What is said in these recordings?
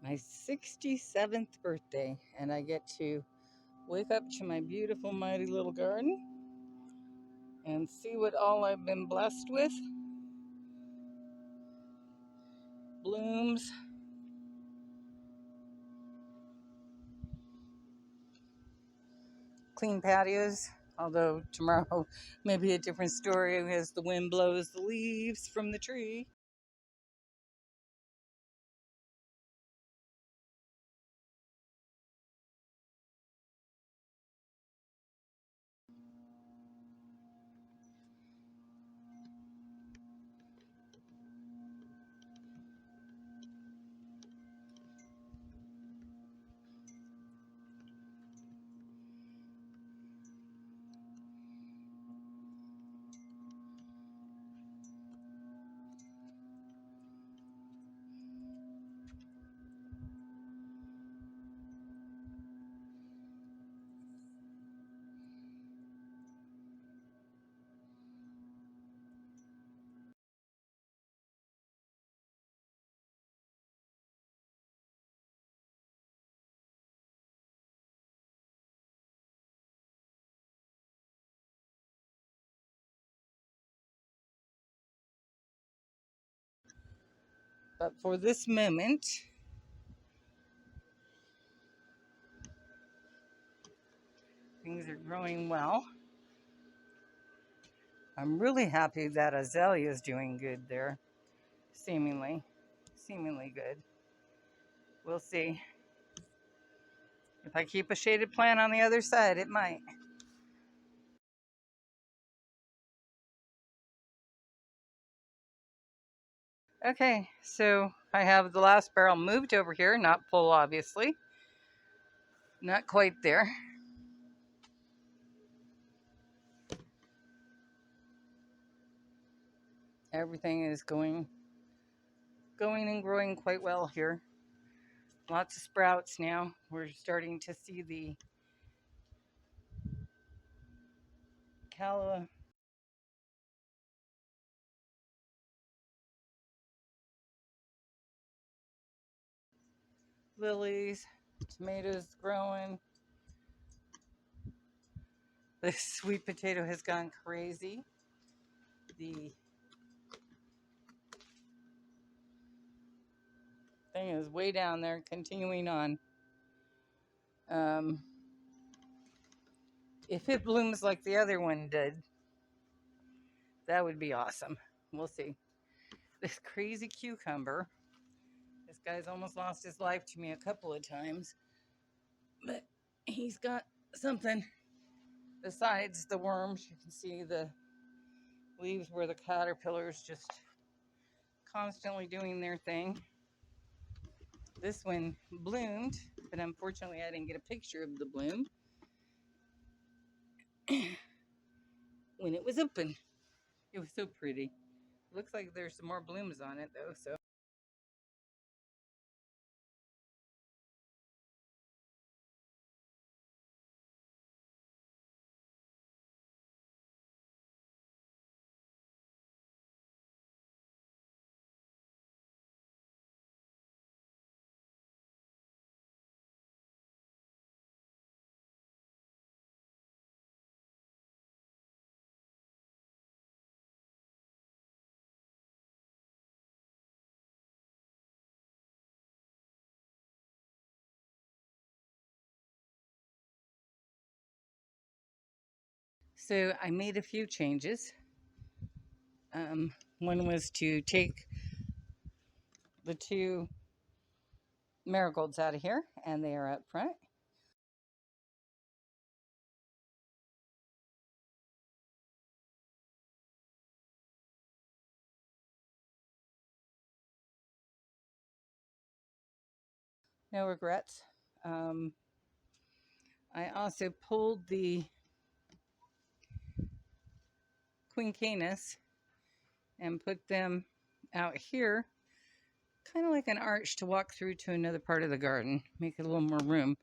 my 67th birthday, and I get to wake up to my beautiful mighty little garden and see what all I've been blessed with. Blooms, clean patios, although tomorrow may be a different story as the wind blows the leaves from the tree. But for this moment, things are growing well. I'm really happy that Azalea is doing good there, seemingly good. We'll see. If I keep a shaded plant on the other side, it might. Okay, so I have the last barrel moved over here, not full obviously. Not quite there. Everything is going and growing quite well here. Lots of sprouts now. We're starting to see the Calla lilies, tomatoes growing. The sweet potato has gone crazy. The thing is way down there, continuing on. If it blooms like the other one did, that would be awesome. We'll see. This crazy cucumber. This guy's almost lost his life to me a couple of times. But he's got something besides the worms. You can see the leaves where the caterpillars just constantly doing their thing. This one bloomed, but unfortunately I didn't get a picture of the bloom when it was open. It was so pretty. It looks like there's some more blooms on it though, so. So I made a few changes. One was to take the two marigolds out of here, and they are up front. No regrets. I also pulled the Queen Cannas and put them out here, kind of like an arch to walk through to another part of the garden, make it a little more room.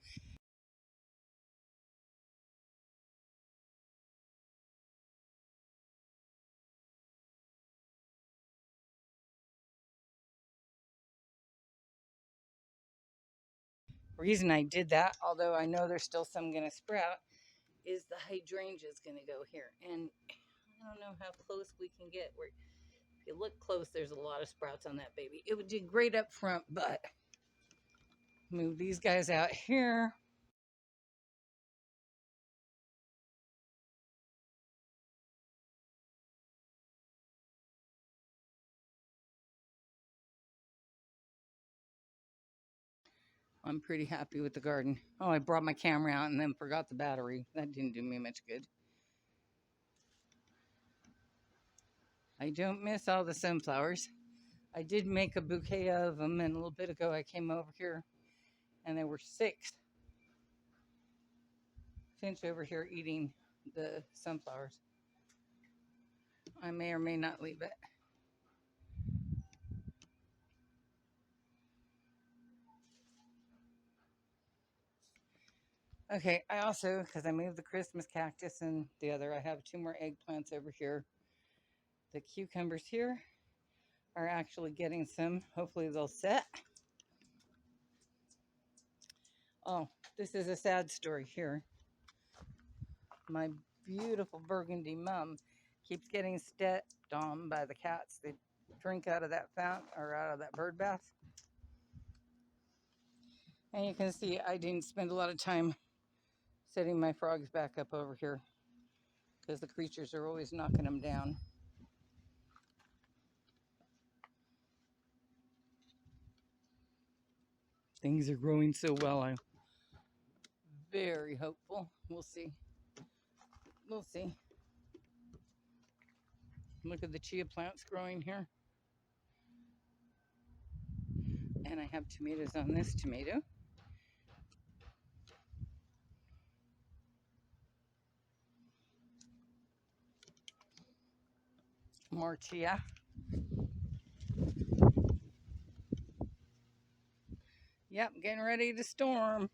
reason I did that, although I know there's still some going to sprout, is the hydrangea is going to go here. And I don't know how close we can get. Where if you look close, there's a lot of sprouts on that baby. It would do great up front, but move these guys out here. I'm pretty happy with the garden. Oh, I brought my camera out and then forgot the battery. That didn't do me much good. I don't miss all the sunflowers. I did make a bouquet of them, and a little bit ago I came over here and there were 6 finch over here eating the sunflowers. I may or may not leave it. Okay, I also, because I moved the Christmas cactus and the other, I have 2 more eggplants over here. The cucumbers here are actually getting some. Hopefully they'll set. Oh, this is a sad story here. My beautiful Burgundy Mum keeps getting stepped on by the cats. They drink out of that fountain or out of that bird bath. And you can see I didn't spend a lot of time setting my frogs back up over here because the creatures are always knocking them down. Things are growing so well. I'm very hopeful. We'll see. We'll see. Look at the chia plants growing here. And I have tomatoes on this tomato. More chia. Yep, getting ready to storm.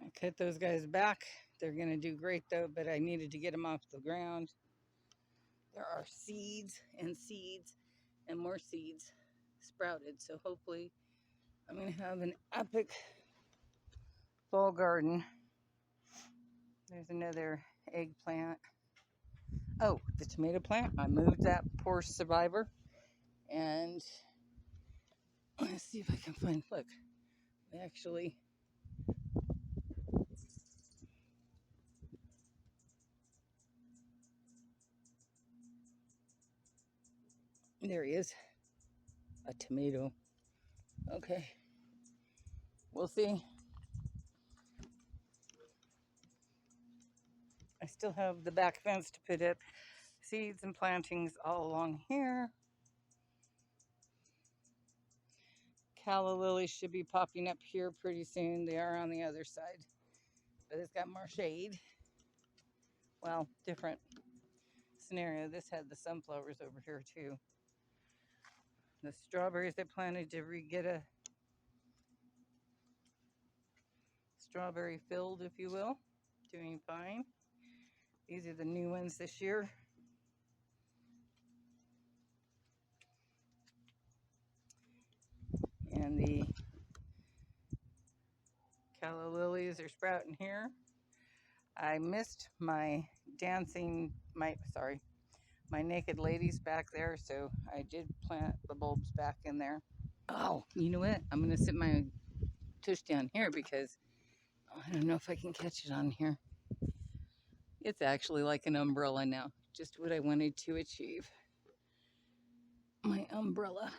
I cut those guys back. They're going to do great though, but I needed to get them off the ground. There are seeds and more seeds sprouted. So hopefully I'm going to have an epic fall garden. There's another eggplant. Oh, the tomato plant. I moved that poor survivor. And let's see if I can find, look, actually, there he is. A tomato. Okay. We'll see. I still have the back fence to put up seeds and plantings all along here. Calla lilies should be popping up here pretty soon. They are on the other side, but it's got more shade. Well, different scenario. This had the sunflowers over here too. The strawberries I planted to get a strawberry filled, if you will, doing fine. These are the new ones this year. And the calla lilies are sprouting here. I missed my my naked ladies back there, so I did plant the bulbs back in there. Oh, you know what? I'm gonna sit my tush down here because I don't know if I can catch it on here. It's actually like an umbrella now, just what I wanted to achieve. My umbrella.